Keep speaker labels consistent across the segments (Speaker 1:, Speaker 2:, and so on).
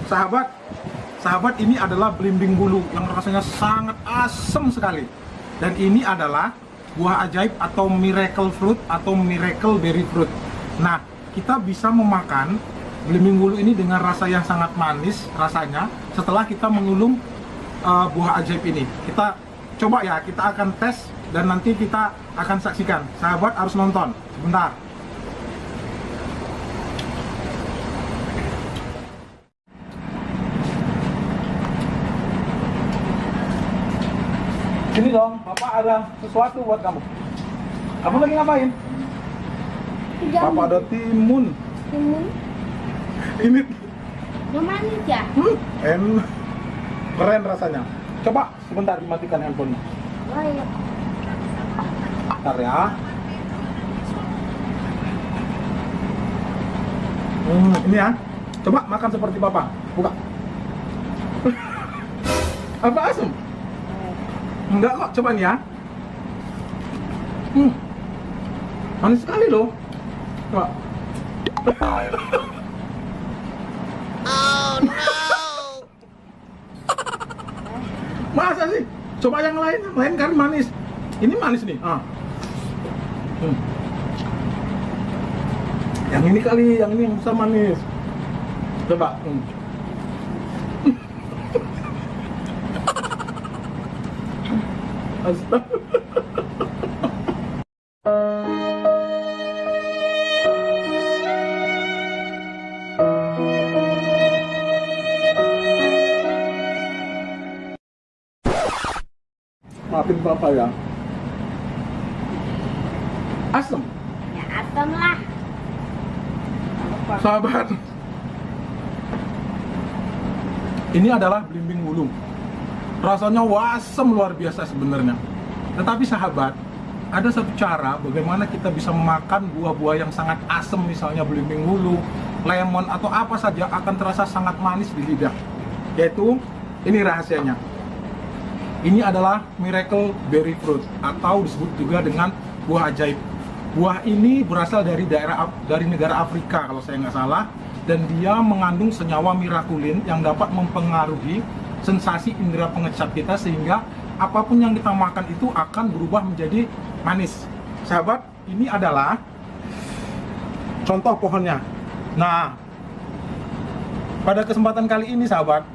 Speaker 1: sahabat, sahabat, ini adalah belimbing bulu yang rasanya sangat asam sekali. Dan ini adalah buah ajaib atau miracle fruit atau miracle berry fruit. Nah, kita bisa memakan belimbing bulu ini dengan rasa yang sangat manis rasanya setelah kita mengulum buah ajaib ini. Kita coba ya, kita akan tes dan nanti kita akan saksikan. Sahabat harus nonton sebentar. Sini dong, Bapak ada sesuatu buat kamu. Kamu lagi ngapain? Bapak ada timun.
Speaker 2: Timun?
Speaker 1: Ini
Speaker 2: Yang manis ya?
Speaker 1: keren rasanya. Coba sebentar dimatikan handphonenya.
Speaker 2: Oh iya.
Speaker 1: Bentar ya. Ini ya. Coba makan seperti Bapak. Buka. Apa asam? Enggak kok, coba nih ya. Manis sekali loh. Coba.
Speaker 3: Oh no.
Speaker 1: Masa sih? Coba yang lain kan manis. Ini manis nih. Yang ini kali, yang ini yang bisa manis. Coba. Astaga. Maafin Bapak ya. Asam.
Speaker 2: Ya asam lah.
Speaker 1: Sahabat, ini adalah belimbing wulung. Rasanya asam luar biasa sebenarnya. Tetapi sahabat, ada satu cara bagaimana kita bisa memakan buah-buah yang sangat asam, misalnya belimbing wulung, lemon atau apa saja akan terasa sangat manis di lidah. Yaitu ini rahasianya. Ini adalah miracle berry fruit atau disebut juga dengan buah ajaib. Buah ini berasal dari negara Afrika kalau saya nggak salah, dan dia mengandung senyawa mirakulin yang dapat mempengaruhi sensasi indera pengecap kita sehingga apapun yang kita makan itu akan berubah menjadi manis. Sahabat, ini adalah contoh pohonnya. Nah, pada kesempatan kali ini sahabat,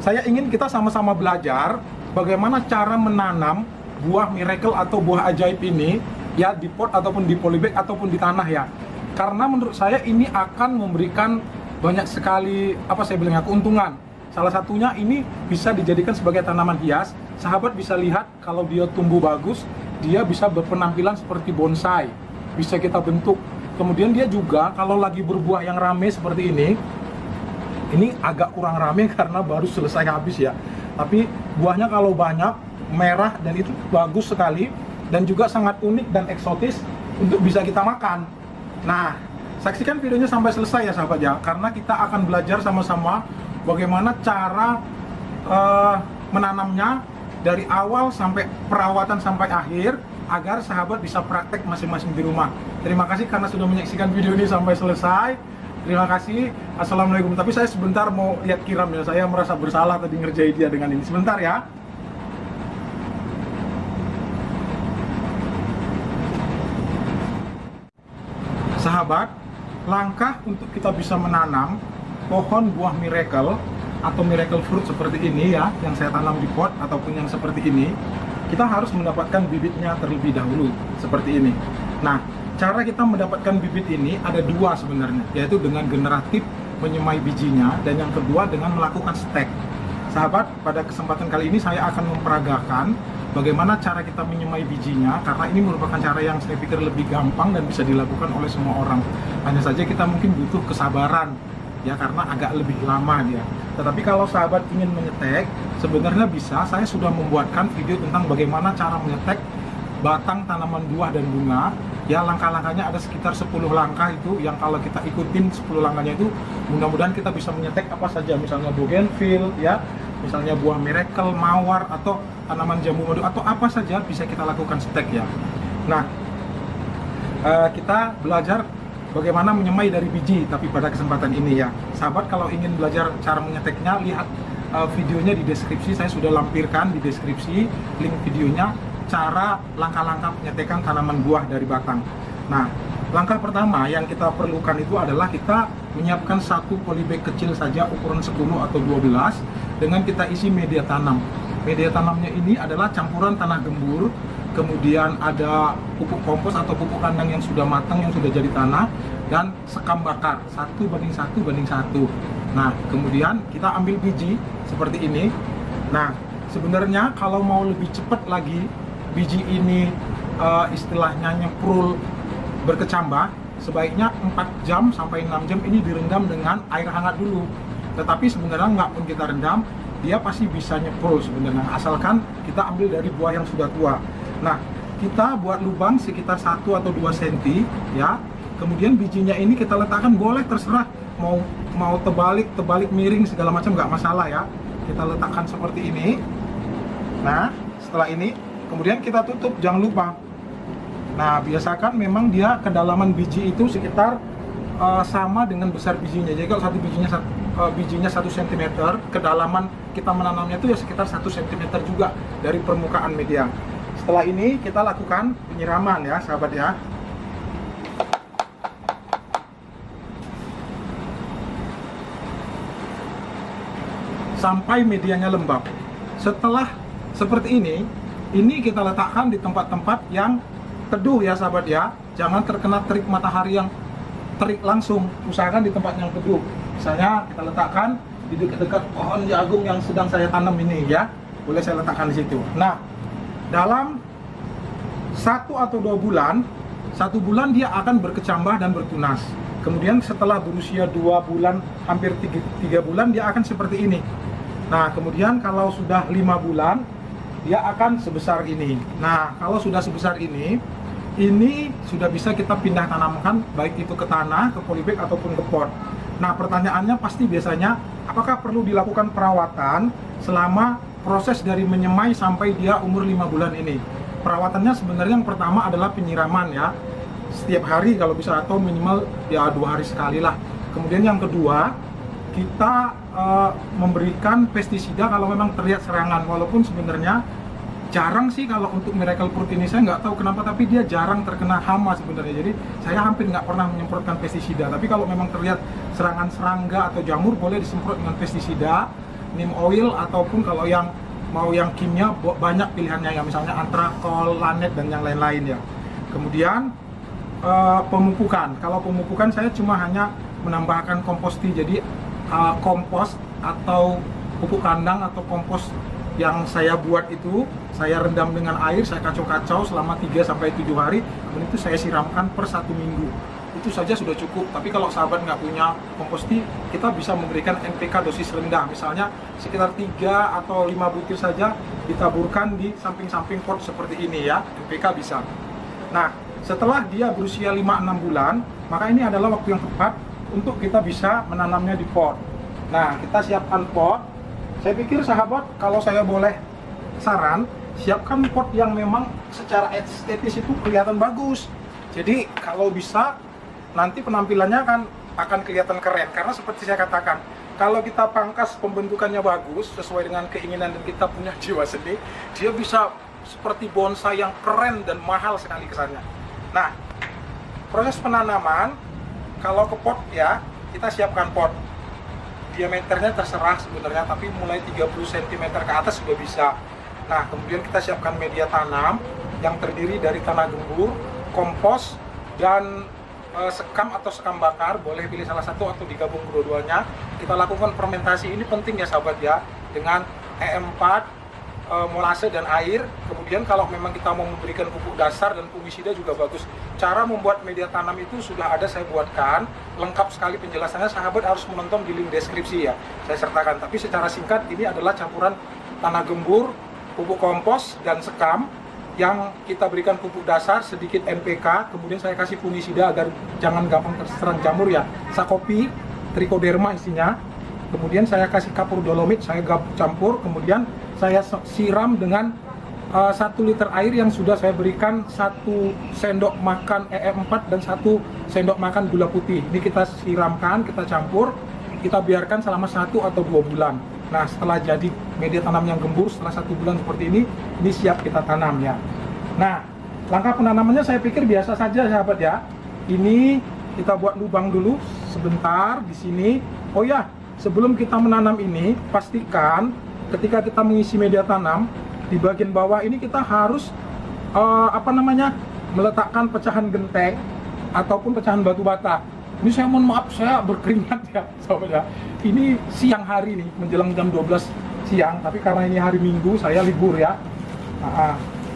Speaker 1: saya ingin kita sama-sama belajar bagaimana cara menanam buah miracle atau buah ajaib ini ya di pot ataupun di polybag ataupun di tanah ya. Karena menurut saya ini akan memberikan banyak sekali keuntungan. Salah satunya ini bisa dijadikan sebagai tanaman hias. Sahabat bisa lihat kalau dia tumbuh bagus, dia bisa berpenampilan seperti bonsai. Bisa kita bentuk. Kemudian dia juga kalau lagi berbuah yang rame seperti ini agak kurang rame karena baru selesai habis ya. Tapi buahnya kalau banyak, merah dan itu bagus sekali dan juga sangat unik dan eksotis untuk bisa kita makan. Nah, saksikan videonya sampai selesai ya sahabat ya, karena kita akan belajar sama-sama bagaimana cara menanamnya dari awal sampai perawatan sampai akhir agar sahabat bisa praktek masing-masing di rumah. Terima kasih karena sudah menyaksikan video ini sampai selesai. Terima kasih. Assalamualaikum. Tapi saya sebentar mau lihat Kiram ya. Saya merasa bersalah tadi ngerjain dia dengan ini. Sebentar ya. Sahabat, langkah untuk kita bisa menanam pohon buah miracle atau miracle fruit seperti ini ya, yang saya tanam di pot ataupun yang seperti ini, kita harus mendapatkan bibitnya terlebih dahulu seperti ini. Nah, cara kita mendapatkan bibit ini ada dua sebenarnya, yaitu dengan generatif menyemai bijinya dan yang kedua dengan melakukan stek. Sahabat, pada kesempatan kali ini saya akan memperagakan bagaimana cara kita menyemai bijinya, karena ini merupakan cara yang saya pikir lebih gampang dan bisa dilakukan oleh semua orang. Hanya saja kita mungkin butuh kesabaran ya, karena agak lebih lama dia. Tetapi kalau sahabat ingin menyetek, sebenarnya bisa. Saya sudah membuatkan video tentang bagaimana cara menyetek batang tanaman buah dan bunga. Ya, langkah-langkahnya ada sekitar 10 langkah itu, yang kalau kita ikutin 10 langkahnya itu, mudah-mudahan kita bisa menyetek apa saja, misalnya bougainville ya, misalnya buah miracle, mawar, atau tanaman jambu madu, atau apa saja bisa kita lakukan stek ya. Nah, kita belajar bagaimana menyemai dari biji. Tapi pada kesempatan ini ya, sahabat kalau ingin belajar cara menyeteknya, lihat videonya di deskripsi. Saya sudah lampirkan di deskripsi link videonya, cara langkah-langkah penyetekan tanaman buah dari batang. Nah, langkah pertama yang kita perlukan itu adalah kita menyiapkan satu polybag kecil saja ukuran 10 atau 12 dengan kita isi media tanam. Media tanamnya ini adalah campuran tanah gembur, kemudian ada pupuk kompos atau pupuk kandang yang sudah matang, yang sudah jadi tanah, dan sekam bakar 1:1:1. Nah, kemudian kita ambil biji seperti ini. Nah, sebenarnya kalau mau lebih cepat lagi biji ini istilahnya nyemprul berkecambah, sebaiknya 4 jam sampai 6 jam ini direndam dengan air hangat dulu. Tetapi sebenarnya nggak pun kita rendam, dia pasti bisa nyemprul sebenarnya, asalkan kita ambil dari buah yang sudah tua. Nah, kita buat lubang sekitar 1 atau 2 cm ya. Kemudian bijinya ini kita letakkan, boleh terserah mau terbalik miring segala macam, nggak masalah ya. Kita letakkan seperti ini. Nah, setelah ini kemudian kita tutup, jangan lupa. Nah, biasakan memang dia kedalaman biji itu sekitar sama dengan besar bijinya. Jadi kalau bijinya 1 cm, kedalaman kita menanamnya itu ya sekitar 1 cm juga dari permukaan media. Setelah ini kita lakukan penyiraman ya sahabat ya. Sampai medianya lembab. Setelah seperti ini kita letakkan di tempat-tempat yang teduh ya sahabat ya. Jangan terkena terik matahari yang terik langsung, usahakan di tempat yang teduh. Misalnya kita letakkan di dekat-dekat pohon jagung yang sedang saya tanam ini ya. Boleh saya letakkan di situ. Nah, dalam 1 atau 2 bulan, 1 bulan dia akan berkecambah dan bertunas. Kemudian setelah berusia 2 bulan, hampir 3 bulan, dia akan seperti ini. Nah, kemudian kalau sudah 5 bulan, dia akan sebesar ini. Nah, kalau sudah sebesar ini sudah bisa kita pindah tanamkan, baik itu ke tanah, ke polybag, ataupun ke pot. Nah, pertanyaannya pasti biasanya, apakah perlu dilakukan perawatan selama proses dari menyemai sampai dia umur 5 bulan ini? Perawatannya sebenarnya yang pertama adalah penyiraman ya, setiap hari kalau bisa, atau minimal ya 2 hari sekali lah. Kemudian yang kedua, kita memberikan pestisida kalau memang terlihat serangan, walaupun sebenarnya jarang sih kalau untuk Miracle Fruit ini, saya nggak tahu kenapa, tapi dia jarang terkena hama sebenarnya. Jadi saya hampir nggak pernah menyemprotkan pestisida. Tapi kalau memang terlihat serangan serangga atau jamur, boleh disemprot dengan pestisida, neem oil, ataupun kalau yang mau yang kimia banyak pilihannya ya, misalnya antrakol, lanet, dan yang lain-lain ya. Kemudian pemupukan. Kalau pemupukan saya cuma hanya menambahkan kompos tea, jadi kompos atau pupuk kandang atau kompos yang saya buat itu, saya rendam dengan air, saya kacau-kacau selama 3-7 hari, kemudian itu saya siramkan per 1 minggu. Itu saja sudah cukup. Tapi kalau sahabat nggak punya kompos tea, kita bisa memberikan NPK dosis rendah, misalnya sekitar 3 atau 5 butir saja ditaburkan di samping-samping pot seperti ini ya, NPK bisa. Nah, setelah dia berusia 5-6 bulan, maka ini adalah waktu yang tepat untuk kita bisa menanamnya di pot. Nah, kita siapkan pot. Saya pikir sahabat, kalau saya boleh saran, siapkan pot yang memang secara estetis itu kelihatan bagus. Jadi kalau bisa nanti penampilannya akan kelihatan keren, karena seperti saya katakan, kalau kita pangkas pembentukannya bagus sesuai dengan keinginan dan kita punya jiwa seni, dia bisa seperti bonsai yang keren dan mahal sekali kesannya. Nah, proses penanaman, kalau ke pot ya, kita siapkan pot. Diameternya terserah sebenarnya, tapi mulai 30 cm ke atas sudah bisa. Nah, kemudian kita siapkan media tanam yang terdiri dari tanah gembur, kompos, dan sekam atau sekam bakar. Boleh pilih salah satu atau digabung kedua-duanya. Kita lakukan fermentasi, ini penting ya sahabat ya, dengan E4, molase dan air. Kemudian kalau memang kita mau memberikan pupuk dasar dan fungisida juga bagus. Cara membuat media tanam itu sudah ada saya buatkan, lengkap sekali penjelasannya, sahabat harus menonton di link deskripsi ya, saya sertakan. Tapi secara singkat, ini adalah campuran tanah gembur, pupuk kompos, dan sekam yang kita berikan pupuk dasar, sedikit NPK, kemudian saya kasih fungisida agar jangan gampang terserang jamur ya, Sakopi, Trichoderma isinya. Kemudian saya kasih kapur dolomit, saya campur, kemudian saya siram dengan 1 liter air yang sudah saya berikan 1 sendok makan EE4 dan 1 sendok makan gula putih. Ini kita siramkan, kita campur, kita biarkan selama 1 atau 2 bulan. Nah, setelah jadi media tanam yang gembur setelah 1 bulan seperti ini siap kita tanam ya. Nah, langkah penanamannya saya pikir biasa saja sahabat ya. Ini kita buat lubang dulu sebentar di sini. Oh ya, sebelum kita menanam ini, pastikan ketika kita mengisi media tanam di bagian bawah ini kita harus meletakkan pecahan genteng ataupun pecahan batu bata. Ini saya mohon maaf, saya berkeringat ya sahabat ya. Ini siang hari nih, menjelang jam 12 siang, tapi karena ini hari Minggu saya libur ya.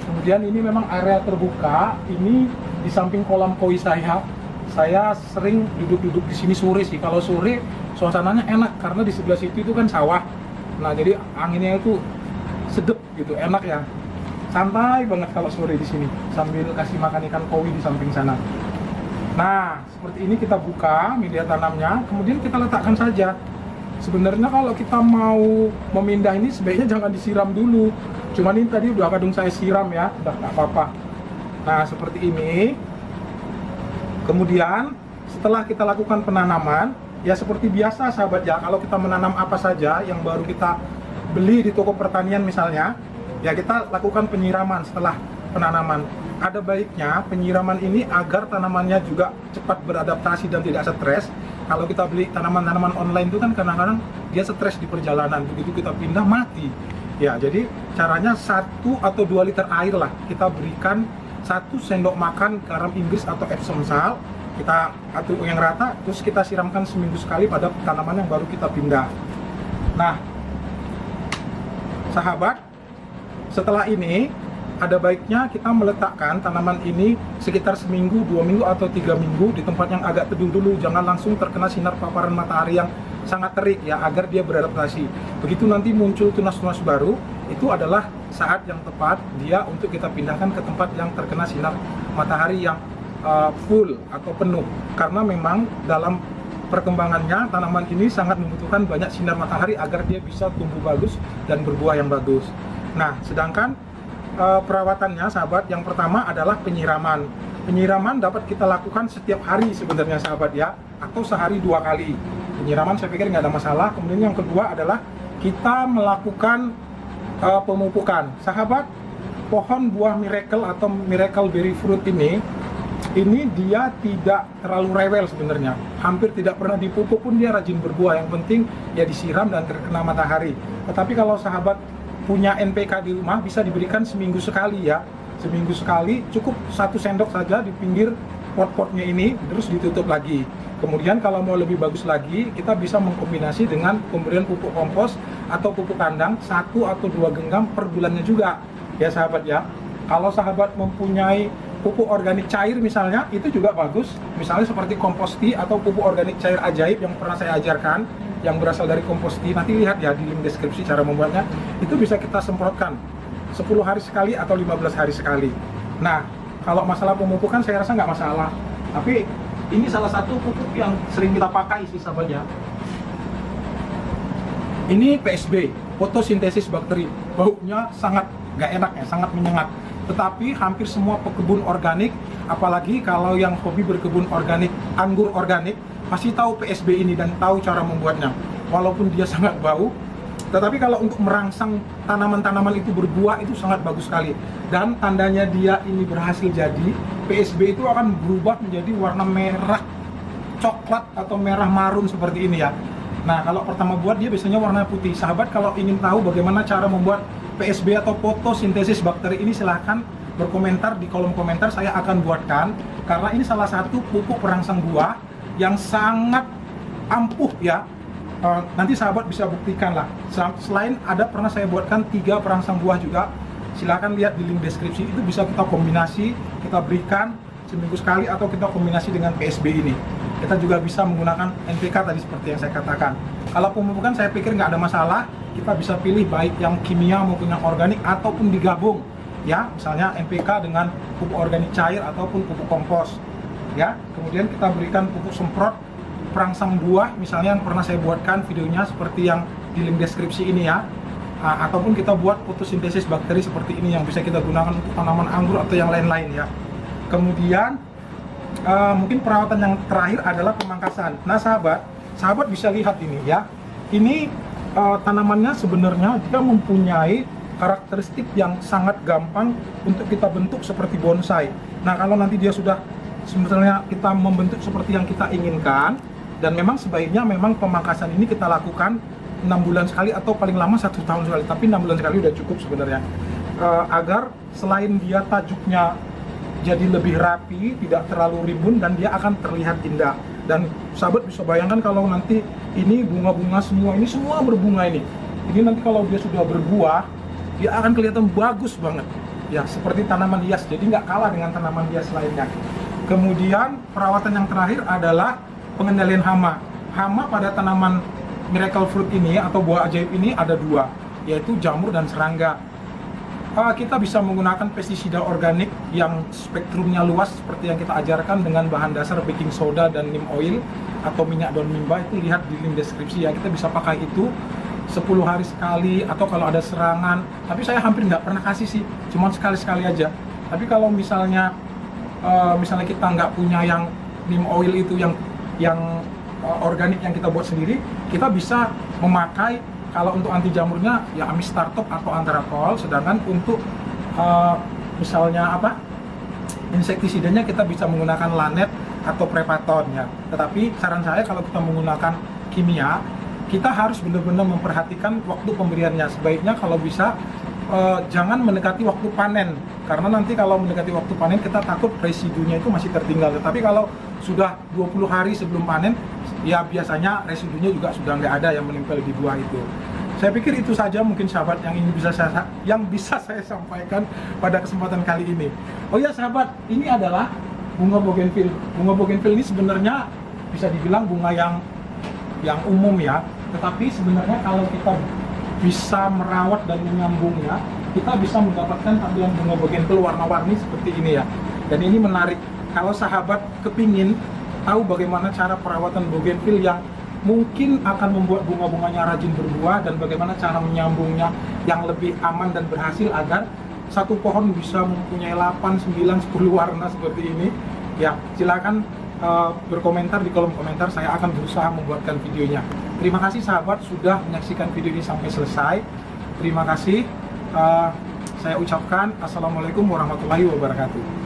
Speaker 1: Kemudian ini memang area terbuka, ini di samping kolam koi saya. Saya sering duduk-duduk di sini sore sih. Kalau sore suasananya enak karena di sebelah situ itu kan sawah. Nah, jadi anginnya itu sedep gitu, enak ya. Santai banget kalau sore di sini sambil kasih makan ikan koi di samping sana. Nah, seperti ini kita buka media tanamnya, kemudian kita letakkan saja. Sebenarnya kalau kita mau memindah ini sebaiknya jangan disiram dulu. Cuman ini tadi udah kadung saya siram ya, udah nggak apa-apa. Nah, seperti ini. Kemudian setelah kita lakukan penanaman, ya seperti biasa sahabat ya, kalau kita menanam apa saja yang baru kita beli di toko pertanian misalnya, ya kita lakukan penyiraman setelah penanaman. Ada baiknya penyiraman ini agar tanamannya juga cepat beradaptasi dan tidak stres. Kalau kita beli tanaman-tanaman online itu kan kadang-kadang dia stres di perjalanan, begitu kita pindah mati. Ya, jadi caranya 1 atau 2 liter air lah kita berikan 1 sendok makan garam Inggris atau Epsom salt, kita atur yang rata, terus kita siramkan seminggu sekali pada tanaman yang baru kita pindah. Nah, sahabat, setelah ini ada baiknya kita meletakkan tanaman ini sekitar seminggu, 2 minggu atau 3 minggu di tempat yang agak teduh dulu. Jangan langsung terkena sinar paparan matahari yang sangat terik ya, agar dia beradaptasi. Begitu nanti muncul tunas-tunas baru, itu adalah saat yang tepat dia untuk kita pindahkan ke tempat yang terkena sinar matahari yang full atau penuh. Karena memang dalam perkembangannya tanaman ini sangat membutuhkan banyak sinar matahari agar dia bisa tumbuh bagus dan berbuah yang bagus. Nah, sedangkan perawatannya sahabat, yang pertama adalah penyiraman. Penyiraman dapat kita lakukan setiap hari sebenarnya sahabat ya, atau sehari 2 kali. Penyiraman saya pikir nggak ada masalah. Kemudian yang kedua adalah kita melakukan pemupukan. Sahabat, pohon buah miracle atau miracle berry fruit ini dia tidak terlalu rewel sebenarnya. Hampir tidak pernah dipupuk pun dia rajin berbuah. Yang penting ya disiram dan terkena matahari. Tetapi kalau sahabat punya NPK di rumah, bisa diberikan seminggu sekali ya. Seminggu sekali, cukup 1 sendok saja di pinggir pot-potnya ini, terus ditutup lagi. Kemudian kalau mau lebih bagus lagi, kita bisa mengkombinasi dengan pemberian pupuk kompos atau pupuk kandang 1 atau 2 genggam per bulannya juga ya sahabat ya. Kalau sahabat mempunyai pupuk organik cair misalnya, itu juga bagus. Misalnya seperti kompos tea atau pupuk organik cair ajaib yang pernah saya ajarkan, yang berasal dari kompos tea. Nanti lihat ya di link deskripsi cara membuatnya. Itu bisa kita semprotkan 10 hari sekali atau 15 hari sekali. Nah, kalau masalah pemupukan saya rasa nggak masalah. Tapi ini salah satu pupuk yang sering kita pakai sih sahabat ya. Ini PSB, fotosintesis bakteri. Baunya sangat nggak enak ya, sangat menyengat. Tetapi hampir semua pekebun organik, apalagi kalau yang hobi berkebun organik, anggur organik, pasti tahu PSB ini dan tahu cara membuatnya. Walaupun dia sangat bau, tetapi kalau untuk merangsang tanaman-tanaman itu berbuah itu sangat bagus sekali. Dan tandanya dia ini berhasil jadi, PSB itu akan berubah menjadi warna merah coklat atau merah marun seperti ini ya. Nah, kalau pertama buat dia biasanya warna putih. Sahabat kalau ingin tahu bagaimana cara membuat PSB atau fotosintesis bakteri ini, silahkan berkomentar di kolom komentar, saya akan buatkan. Karena ini salah satu pupuk perangsang buah yang sangat ampuh ya. Nanti sahabat bisa buktikan lah. Selain ada pernah saya buatkan 3 perangsang buah juga, silahkan lihat di link deskripsi. Itu bisa kita kombinasi, kita berikan seminggu sekali atau kita kombinasi dengan PSB ini. Kita juga bisa menggunakan NPK tadi seperti yang saya katakan. Kalau pemupukan saya pikir nggak ada masalah. Kita bisa pilih baik yang kimia maupun yang organik ataupun digabung ya, misalnya NPK dengan pupuk organik cair ataupun pupuk kompos ya. Kemudian kita berikan pupuk semprot perangsang buah misalnya yang pernah saya buatkan videonya seperti yang di link deskripsi ini ya. ataupun kita buat fotosintesis bakteri seperti ini yang bisa kita gunakan untuk tanaman anggur atau yang lain-lain ya. Kemudian mungkin perawatan yang terakhir adalah pemangkasan. Nah sahabat bisa lihat ini ya. Ini tanamannya sebenarnya dia mempunyai karakteristik yang sangat gampang untuk kita bentuk seperti bonsai. Nah kalau nanti dia sudah sebenarnya kita membentuk seperti yang kita inginkan, dan memang sebaiknya memang pemangkasan ini kita lakukan 6 bulan sekali atau paling lama 1 tahun sekali, tapi 6 bulan sekali udah cukup sebenarnya, agar selain dia tajuknya jadi lebih rapi, tidak terlalu rimbun, dan dia akan terlihat indah. Dan sahabat bisa bayangkan kalau nanti ini bunga-bunga semua ini semua berbunga ini nanti kalau dia sudah berbuah, dia akan kelihatan bagus banget ya, seperti tanaman hias, jadi nggak kalah dengan tanaman hias lainnya. Kemudian perawatan yang terakhir adalah pengendalian hama. Hama pada tanaman miracle fruit ini atau buah ajaib ini ada 2, yaitu jamur dan serangga. Kita bisa menggunakan pestisida organik yang spektrumnya luas seperti yang kita ajarkan dengan bahan dasar baking soda dan neem oil atau minyak daun mimba. Itu lihat di link deskripsi ya, kita bisa pakai itu 10 hari sekali, atau kalau ada serangan, tapi saya hampir nggak pernah kasih sih, cuma sekali-sekali aja. Tapi kalau misalnya kita nggak punya yang neem oil itu yang organik yang kita buat sendiri, kita bisa memakai, kalau untuk anti jamurnya ya amistartop atau anthracol, sedangkan untuk misalnya insektisidanya kita bisa menggunakan lanet atau prepaton ya. Tetapi saran saya kalau kita menggunakan kimia, kita harus benar-benar memperhatikan waktu pemberiannya. Sebaiknya kalau bisa jangan mendekati waktu panen, karena nanti kalau mendekati waktu panen kita takut residunya itu masih tertinggal. Tetapi kalau sudah 20 hari sebelum panen, ya biasanya residunya juga sudah nggak ada yang menempel di buah itu. Saya pikir itu saja mungkin sahabat yang bisa saya sampaikan pada kesempatan kali ini. Oh ya sahabat, ini adalah bunga bougainville. Bunga bougainville ini sebenarnya bisa dibilang bunga yang umum ya, tetapi sebenarnya kalau kita bisa merawat dan menyambungnya, kita bisa mendapatkan tampilan bunga bougainville warna-warni seperti ini ya. Dan ini menarik. Kalau sahabat kepingin tahu bagaimana cara perawatan bougainville yang mungkin akan membuat bunga-bunganya rajin berbuah, dan bagaimana cara menyambungnya yang lebih aman dan berhasil agar satu pohon bisa mempunyai 8, 9, 10 warna seperti ini, ya silakan berkomentar di kolom komentar. Saya akan berusaha membuatkan videonya. Terima kasih sahabat sudah menyaksikan video ini sampai selesai. Terima kasih. Saya ucapkan Assalamualaikum warahmatullahi wabarakatuh.